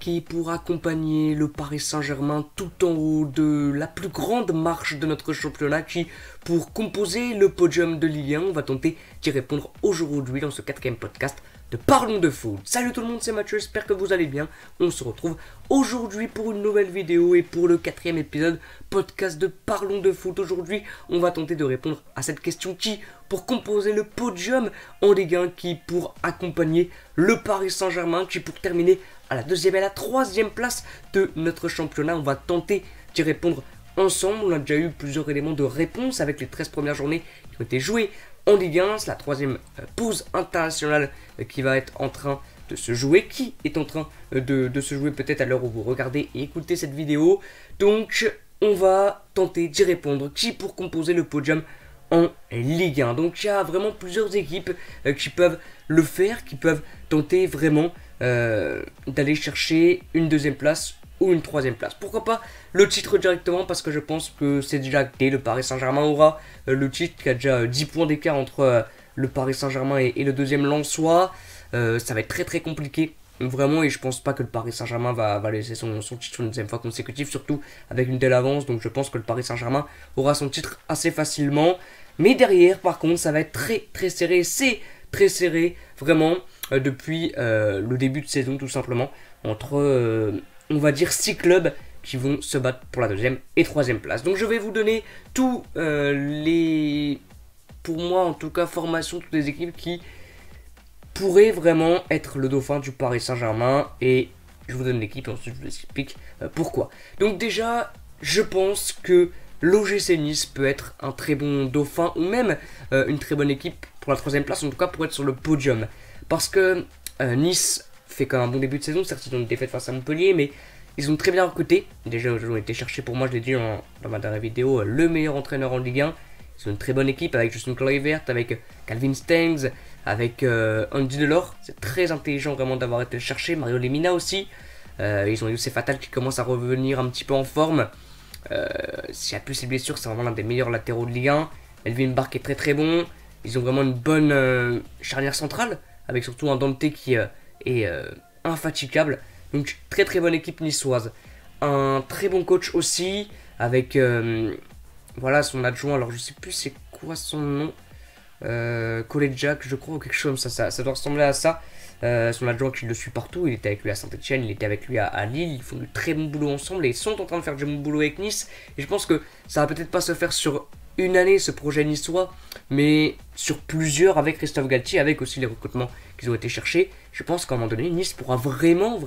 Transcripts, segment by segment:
débarqué pour accompagner le Paris Saint-Germain tout en haut de la plus grande marche de notre championnat qui, pour composer le podium de Ligue 1, on va tenter d'y répondre aujourd'hui dans ce quatrième podcast de Parlons de foot. Salut tout le monde, c'est Mathieu, j'espère que vous allez bien. On se retrouve aujourd'hui pour une nouvelle vidéo et pour le quatrième épisode podcast de Parlons de foot. Aujourd'hui, on va tenter de répondre à cette question qui, pour composer le podium en Ligue 1, qui pour accompagner le Paris Saint-Germain, qui pour terminer à la deuxième et à la troisième place de notre championnat. On va tenter d'y répondre ensemble. On a déjà eu plusieurs éléments de réponse avec les 13 premières journées qui ont été jouées en Ligue 1. C'est la troisième pause internationale qui va être en train de se jouer, qui est en train de se jouer peut-être à l'heure où vous regardez et écoutez cette vidéo. Donc on va tenter d'y répondre. Qui pour composer le podium en Ligue 1. Donc il y a vraiment plusieurs équipes qui peuvent le faire, qui peuvent tenter vraiment d'aller chercher une deuxième place ou une troisième place. Pourquoi pas le titre directement, parce que je pense que c'est déjà acté. Le Paris Saint-Germain aura le titre, qui a déjà 10 points d'écart entre le Paris Saint-Germain et le deuxième Lensois. Ça va être très très compliqué. Vraiment, et je pense pas que le Paris Saint-Germain va laisser son titre une deuxième fois consécutive, surtout avec une telle avance. Donc je pense que le Paris Saint-Germain aura son titre assez facilement. Mais derrière, par contre, ça va être très très serré. C'est très serré, vraiment, depuis le début de saison, tout simplement. Entre, on va dire, 6 clubs qui vont se battre pour la deuxième et troisième place. Donc je vais vous donner tous les, pour moi en tout cas, formations, toutes les équipes qui pourrait vraiment être le dauphin du Paris Saint-Germain, et je vous donne l'équipe et ensuite je vous explique pourquoi. Donc déjà, je pense que l'OGC Nice peut être un très bon dauphin, ou même une très bonne équipe pour la troisième place, en tout cas pour être sur le podium. Parce que Nice fait quand même un bon début de saison, certes ils ont une défaite face à Montpellier, mais ils ont très bien recruté. Déjà ils ont été chercher, pour moi je l'ai dit dans ma dernière vidéo, le meilleur entraîneur en Ligue 1. Ils ont une très bonne équipe avec Justin Kluivert, avec Calvin Stengs, avec Andy Delors. C'est très intelligent vraiment d'avoir été cherché. Mario Lemina aussi. Ils ont Youssef Attal qui commence à revenir un petit peu en forme. S'il y a plus ses blessures, c'est vraiment l'un des meilleurs latéraux de Ligue 1. Elvin Bark est très très bon. Ils ont vraiment une bonne charnière centrale, avec surtout un Dante qui est infatigable. Donc très très bonne équipe niçoise. Un très bon coach aussi, avec voilà son adjoint. Alors je sais plus c'est quoi son nom. Jack, je crois, ou quelque chose comme ça doit ressembler à ça. Son adjoint qui le suit partout, il était avec lui à Saint-Etienne, il était avec lui à Lille, ils font du très bon boulot ensemble et ils sont en train de faire du bon boulot avec Nice. Et je pense que ça va peut-être pas se faire sur une année ce projet niçois, mais sur plusieurs, avec Christophe Galtier, avec aussi les recrutements qu'ils ont été cherchés. Je pense qu'à un moment donné, Nice pourra vraiment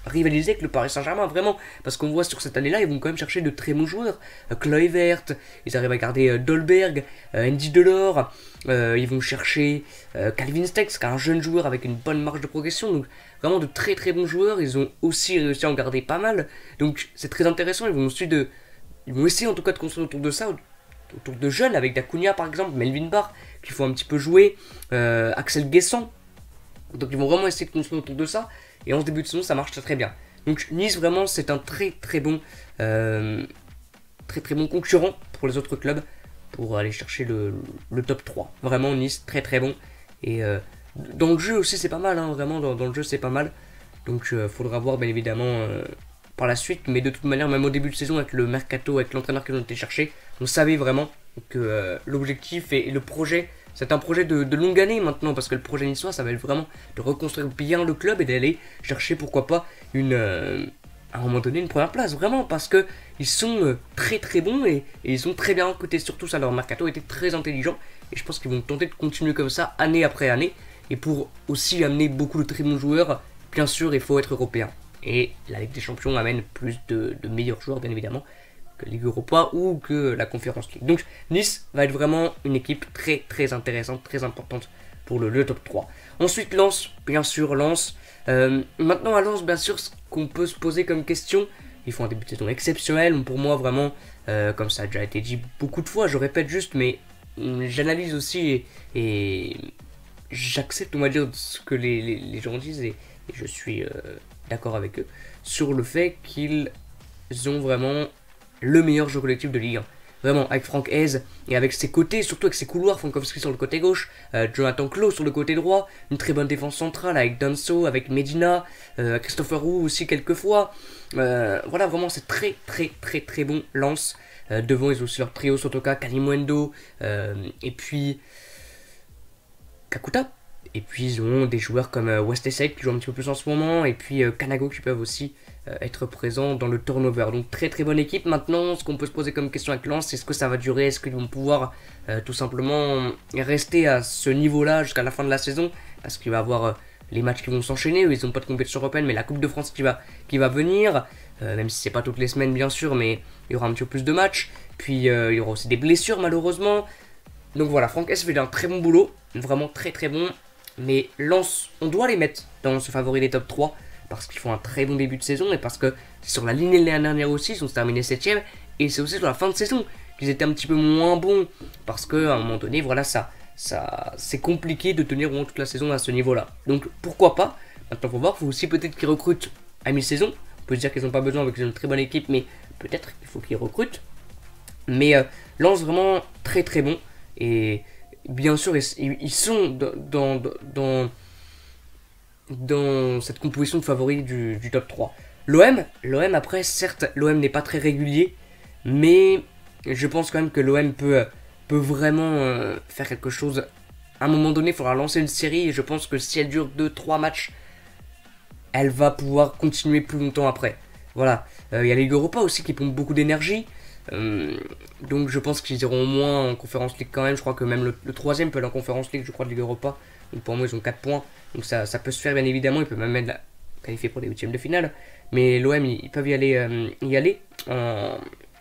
rivaliser avec le Paris Saint-Germain, vraiment, parce qu'on voit sur cette année-là, ils vont quand même chercher de très bons joueurs. Kluivert, ils arrivent à garder Dolberg, Andy Delors, ils vont chercher Calvin Stengs, qui est un jeune joueur avec une bonne marge de progression, donc vraiment de très très bons joueurs. Ils ont aussi réussi à en garder pas mal, donc c'est très intéressant. Ils vont essayer en tout cas de construire autour de ça, autour de jeunes, avec Dacunia par exemple, Melvin Barr, qu'il faut un petit peu jouer, Axel Guessant. Donc ils vont vraiment essayer de construire autour de ça. Et en ce début de saison, ça marche très très bien. Donc Nice, vraiment, c'est un très très bon concurrent pour les autres clubs, pour aller chercher le top 3. Vraiment, Nice, très très bon. Et dans le jeu aussi, c'est pas mal, hein, vraiment, dans le jeu, c'est pas mal. Donc faudra voir, bien évidemment, par la suite. Mais de toute manière, même au début de saison, avec le mercato, avec l'entraîneur qu'ils ont été chercher, on savait vraiment que l'objectif et le projet, c'est un projet de longue année maintenant, parce que le projet niçois, ça va être vraiment de reconstruire bien le club et d'aller chercher, pourquoi pas, à un moment donné, une première place, vraiment, parce que ils sont très très bons et ils ont très bien recruté. Surtout ça, leur mercato était très intelligent, et je pense qu'ils vont tenter de continuer comme ça, année après année, et pour aussi amener beaucoup de très bons joueurs. Bien sûr, il faut être européen, et la Ligue des Champions amène plus de meilleurs joueurs, bien évidemment, que Ligue Europa ou que la Conférence League. Donc Nice va être vraiment une équipe très très intéressante, très importante pour le top 3. Ensuite Lens, bien sûr Lens. Maintenant à Lens, bien sûr, ce qu'on peut se poser comme question, ils font un début de saison exceptionnel. Pour moi vraiment, comme ça a déjà été dit beaucoup de fois, je répète juste, mais j'analyse aussi et j'accepte, on va dire, ce que les gens disent, et je suis d'accord avec eux sur le fait qu'ils ont vraiment le meilleur jeu collectif de Ligue 1. vraiment, avec Franck Hez, et avec ses côtés, surtout avec ses couloirs, Frankowski sur le côté gauche, Jonathan Klaus sur le côté droit, une très bonne défense centrale avec Danso, avec Medina, Christopher Roux aussi quelquefois. Voilà, vraiment, c'est très bon Lens. Devant, ils ont aussi leur trio Sotoka, Kalimundo, et puis Kakuta. Et puis ils ont des joueurs comme Westesek qui jouent un petit peu plus en ce moment, et puis Kanago qui peuvent aussi être présents dans le turnover. Donc très bonne équipe. Maintenant, ce qu'on peut se poser comme question avec Lens, c'est est-ce que ça va durer, est-ce qu'ils vont pouvoir tout simplement rester à ce niveau-là jusqu'à la fin de la saison, parce qu'il va y avoir les matchs qui vont s'enchaîner, ils n'ont pas de compétition européenne, mais la Coupe de France qui va venir, même si c'est pas toutes les semaines bien sûr, mais il y aura un petit peu plus de matchs, puis il y aura aussi des blessures malheureusement. Donc voilà, Franck Hez fait un très bon boulot, vraiment très bon. Mais Lens, on doit les mettre dans ce favori des top 3 parce qu'ils font un très bon début de saison et parce que c'est sur la lignée de l'année dernière aussi, ils ont terminé 7ème, et c'est aussi sur la fin de saison qu'ils étaient un petit peu moins bons parce qu'à un moment donné, voilà, ça c'est compliqué de tenir toute la saison à ce niveau-là. Donc pourquoi pas. Maintenant, faut voir, faut aussi peut-être qu'ils recrutent à mi-saison. On peut se dire qu'ils n'ont pas besoin avec une très bonne équipe, mais peut-être qu'il faut qu'ils recrutent. Mais Lens vraiment très bon, et bien sûr, ils sont dans cette composition de favoris du top 3. L'OM après, certes, l'OM n'est pas très régulier, mais je pense quand même que l'OM peut vraiment faire quelque chose. À un moment donné, il faudra lancer une série, et je pense que si elle dure 2-3 matchs, elle va pouvoir continuer plus longtemps après. Voilà, il y a la Ligue Europa aussi qui pompe beaucoup d'énergie. Donc je pense qu'ils iront au moins en Conference League quand même. Je crois que même le troisième peut aller en Conference League, je crois, de Ligue Europa. Donc pour moi ils ont 4 points, donc ça peut se faire bien évidemment. Ils peuvent même être qualifiés pour les huitièmes de finale. Mais l'OM ils peuvent y aller en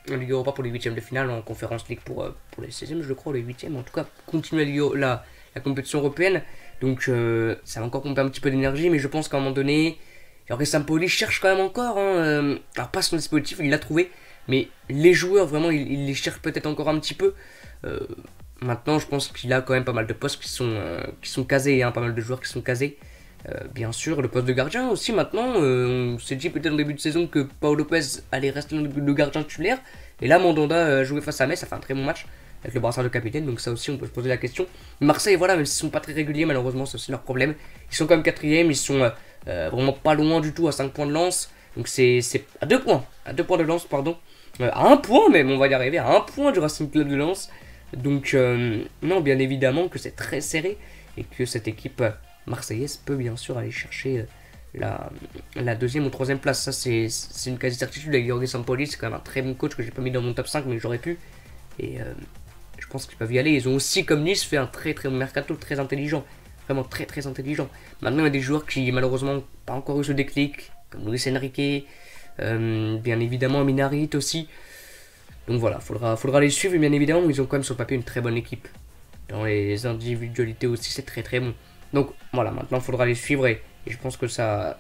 Ligue Europa pour les huitièmes de finale, en Conference League pour les 16e je crois, les 8e. En tout cas continuer la compétition européenne. Donc ça va encore pomper un petit peu d'énergie, mais je pense qu'à un moment donné, alors Sampoli cherche quand même encore, alors pas son dispositif, il l'a trouvé. Mais les joueurs, vraiment, il les cherche peut-être encore un petit peu. Maintenant, je pense qu'il a quand même pas mal de postes qui sont casés, pas mal de joueurs qui sont casés. Bien sûr, le poste de gardien aussi, maintenant. On s'est dit peut-être en début de saison que Pau Lopez allait rester le gardien titulaire. Et là, Mandanda a joué face à Metz, ça fait un très bon match avec le brassard de capitaine. Donc ça aussi, on peut se poser la question. Marseille, voilà, même s'ils sont pas très réguliers, malheureusement, c'est aussi leur problème. Ils sont quand même 4ème, ils sont vraiment pas loin du tout, à 5 points de Lens. Donc c'est à 2 points, de Lens, pardon. À 1 point même, on va y arriver, à 1 point du Racing Club de Lens. Donc non, bien évidemment que c'est très serré et que cette équipe marseillaise peut bien sûr aller chercher la deuxième ou troisième place. Ça c'est une quasi-certitude avec Jorge Sampoli, c'est quand même un très bon coach que j'ai pas mis dans mon top 5 mais j'aurais pu. Et je pense qu'ils peuvent y aller. Ils ont aussi, comme Nice, fait un très bon mercato, très intelligent. Vraiment très intelligent. Maintenant il y a des joueurs qui malheureusement n'ont pas encore eu ce déclic, comme Luis Enrique. Bien évidemment Minarit aussi. Donc voilà, faudra les suivre. Et bien évidemment, ils ont quand même sur le papier une très bonne équipe. Dans les individualités aussi, c'est très bon. Donc voilà, maintenant il faudra les suivre. Et je pense que ça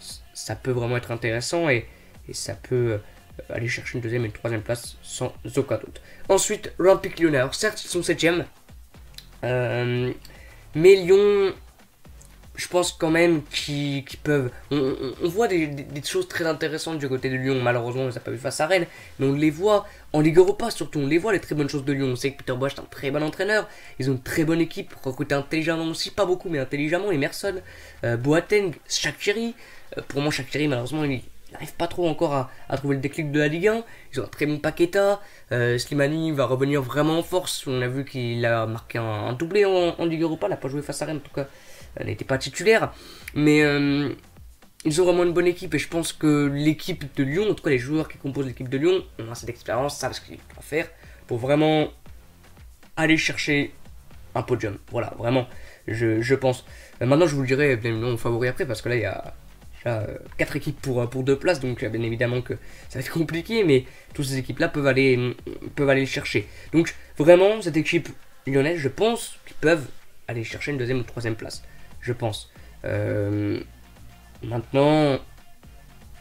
peut vraiment être intéressant. Et ça peut aller chercher une deuxième et une troisième place sans aucun doute. Ensuite, l'Olympique Lyonnais. Alors certes, ils sont 7ème. Mais Lyon, je pense quand même qu'ils peuvent. On voit des choses très intéressantes du côté de Lyon. Malheureusement, on les a pas vu face à Rennes, mais on les voit en Ligue Europa surtout. On les voit les très bonnes choses de Lyon. On sait que Peter Bosz est un très bon entraîneur. Ils ont une très bonne équipe, recruté intelligemment aussi, pas beaucoup, mais intelligemment. Emerson, Boateng, Shaqiri. Pour moi, Shaqiri, malheureusement, il n'arrive pas trop encore à trouver le déclic de la Ligue 1. Ils ont un très bon Paqueta. Slimani va revenir vraiment en force. On a vu qu'il a marqué un doublé en Ligue Europa. Il n'a pas joué face à Rennes en tout cas. Elle n'était pas titulaire, mais ils ont vraiment une bonne équipe et je pense que l'équipe de Lyon, en tout cas les joueurs qui composent l'équipe de Lyon, ont assez d'expérience, savent ce qu'ils doivent faire pour vraiment aller chercher un podium. Voilà, vraiment, je pense. Maintenant, je vous le dirai bien évidemment favori après parce que là il y a 4 équipes pour 2 places, donc bien évidemment que ça va être compliqué, mais toutes ces équipes là peuvent aller le chercher. Donc vraiment, cette équipe lyonnaise, je pense qu'ils peuvent aller chercher une deuxième ou troisième place. Je pense. Maintenant,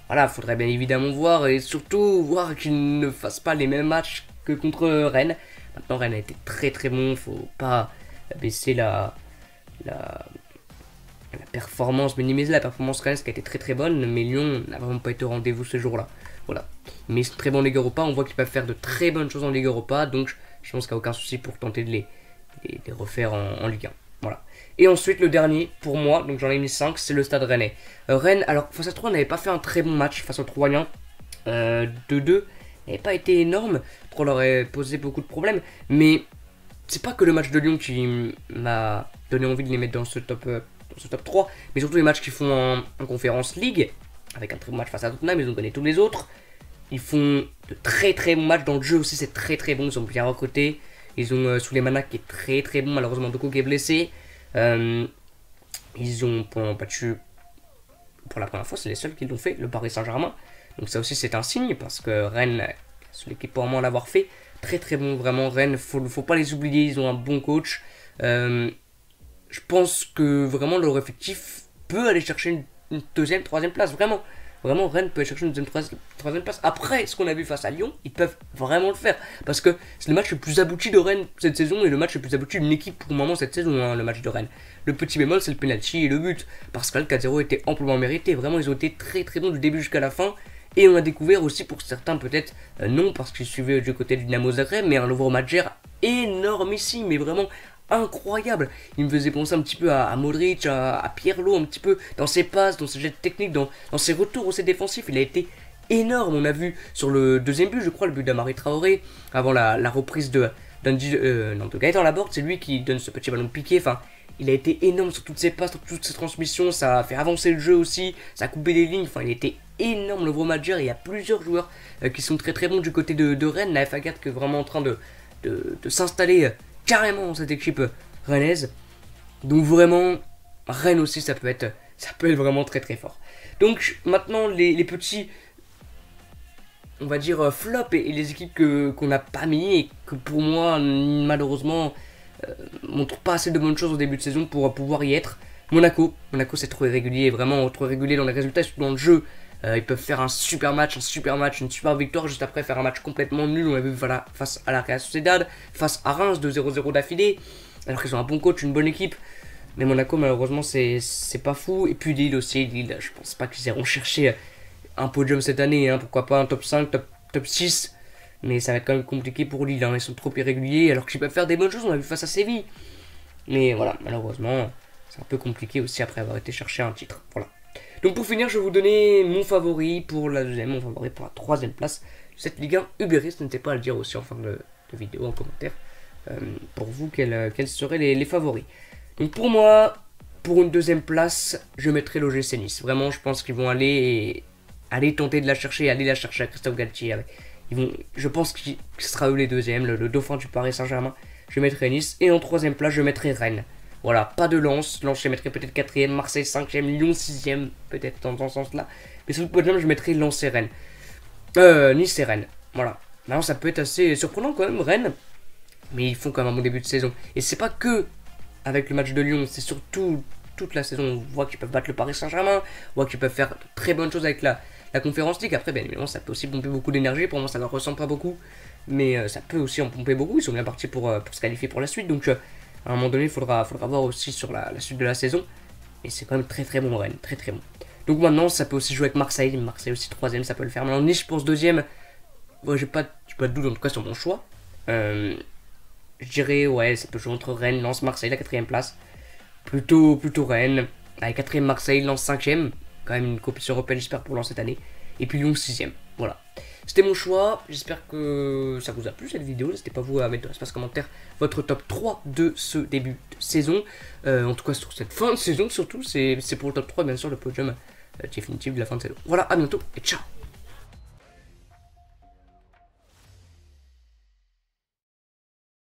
voilà, faudrait bien évidemment voir et surtout voir qu'ils ne fassent pas les mêmes matchs que contre Rennes. Maintenant, Rennes a été très bon. Faut pas baisser la performance, minimiser la performance Rennes qui a été très bonne, mais Lyon n'a vraiment pas été au rendez-vous ce jour-là. Voilà. Mais c'est très bon en Ligue Europa. On voit qu'ils peuvent faire de très bonnes choses en Ligue Europa. Donc, Je pense qu'il n'y a aucun souci pour tenter de les refaire en Ligue 1. Voilà. Et ensuite, le dernier, pour moi, donc j'en ai mis 5, c'est le Stade Rennais. Rennes, alors face à 3, n'avait pas fait un très bon match face aux Troyens. 2-2, n'avait pas été énorme, trop leur aurait posé beaucoup de problèmes. Mais c'est pas que le match de Lyon qui m'a donné envie de les mettre dans ce top 3, mais surtout les matchs qu'ils font en Conference League, avec un très bon match face à Tottenham, ils ont gagné tous les autres. Ils font de très très bons matchs dans le jeu aussi, c'est très très bon, ils ont bien recruté. Ils ont Souleymana qui est très très bon, malheureusement Doku qui est blessé. Ils ont battu, pour la première fois, c'est les seuls qui l'ont fait, le Paris Saint-Germain. Donc ça aussi c'est un signe, parce que Rennes, c'est l'équipe pour moi l'avoir fait. Très très bon, vraiment Rennes, faut pas les oublier, ils ont un bon coach. Je pense que vraiment leur effectif peut aller chercher une deuxième, troisième place, vraiment. Vraiment, Rennes peut aller chercher une deuxième, troisième place. Après ce qu'on a vu face à Lyon, ils peuvent vraiment le faire. Parce que c'est le match le plus abouti de Rennes cette saison et le match le plus abouti d'une équipe pour le moment cette saison, hein, le match de Rennes. Le petit bémol, c'est le penalty et le but. Parce que là, le 4-0 était amplement mérité. Vraiment, ils ont été très très bons du début jusqu'à la fin. Et on a découvert aussi pour certains peut-être, non parce qu'ils suivaient du côté du Dynamo Zagreb, mais un nouveau manager énormissime, mais vraiment incroyable. Il me faisait penser un petit peu à Modric, à Pirlo, un petit peu dans ses passes, dans ses jets techniques, dans ses retours aussi défensifs. Il a été énorme. On a vu sur le deuxième but, je crois, le but d'Amari Traoré, avant la reprise de Gaëtan Laborde, c'est lui qui donne ce petit ballon piqué. Enfin, il a été énorme sur toutes ses passes, sur toutes ses transmissions. Ça a fait avancer le jeu aussi, ça a coupé des lignes. Enfin, il était énorme, le gros manager. Il y a plusieurs joueurs qui sont très très bons du côté de Rennes. La FA4 qui est vraiment en train de s'installer carrément dans cette équipe rennaise. Donc vraiment, Rennes aussi, ça peut être vraiment très très fort. Donc maintenant, les petits, on va dire, flops et les équipes qu'on n'a pas mis et que pour moi, malheureusement, montrent pas assez de bonnes choses au début de saison pour pouvoir y être. Monaco, c'est trop irrégulier, vraiment trop irrégulier dans les résultats, surtout dans le jeu. Ils peuvent faire un super match, une super victoire, juste après faire un match complètement nul. On l'a vu voilà, face à la Real Sociedad, face à Reims, 2-0-0 d'affilée, alors qu'ils ont un bon coach, une bonne équipe. Mais Monaco, malheureusement, c'est pas fou. Et puis Lille aussi, Lille, je pense pas qu'ils iront chercher un podium cette année, hein, pourquoi pas un top 5, top 6. Mais ça va être quand même compliqué pour Lille, hein, ils sont trop irréguliers, alors qu'ils peuvent faire des bonnes choses, on l'a vu face à Séville. Mais voilà, malheureusement, c'est un peu compliqué aussi après avoir été chercher un titre. Voilà. Donc pour finir, je vais vous donner mon favori pour la deuxième, mon favori pour la troisième place de cette Ligue 1 Uber Eats. N'hésitez pas à le dire aussi en fin de vidéo, en commentaire, pour vous, quels seraient les favoris. Donc pour moi, pour une deuxième place, je mettrai l'OGC Nice. Vraiment, je pense qu'ils vont aller tenter de la chercher, aller la chercher à Christophe Galtier. Je pense que ce sera eux les deuxièmes, le dauphin du Paris Saint-Germain. Je mettrai Nice. Et en troisième place, je mettrai Rennes. Voilà, pas de Lens. Lens, je mettrai peut-être 4ème, Marseille 5ème, Lyon 6ème, peut-être dans ce sens-là. Mais sur le podium, je mettrai Lens et Rennes. Nice et Rennes. Voilà. Maintenant, ça peut être assez surprenant quand même, Rennes. Mais ils font quand même un bon début de saison. Et c'est pas que avec le match de Lyon, c'est surtout toute la saison. On voit qu'ils peuvent battre le Paris Saint-Germain, on voit qu'ils peuvent faire de très bonnes choses avec la Conférence League. Après, bien évidemment, ça peut aussi pomper beaucoup d'énergie. Pour moi, ça ne leur ressemble pas beaucoup. Mais ça peut aussi en pomper beaucoup. Ils sont bien partis pour se qualifier pour la suite. Donc, à un moment donné, il faudra voir aussi sur la suite de la saison. Et c'est quand même très très bon, Rennes. Très très bon. Donc maintenant, ça peut aussi jouer avec Marseille. Marseille aussi 3ème, ça peut le faire. Maintenant, Nice, je pense 2ème. Ouais, j'ai pas de doute en tout cas sur mon choix. Je dirais, ouais, ça peut jouer entre Rennes, Lens, Marseille, la 4ème place. Plutôt Rennes. La 4ème, Marseille, Lens 5ème. Quand même une compétition européenne, j'espère, pour Lens cette année. Et puis Lyon 6ème. Voilà. C'était mon choix. J'espère que ça vous a plu cette vidéo. N'hésitez pas vous à mettre dans l'espace commentaire votre top 3 de ce début de saison. En tout cas, sur cette fin de saison, surtout. C'est pour le top 3, bien sûr, le podium définitif de la fin de saison. Voilà, à bientôt et ciao.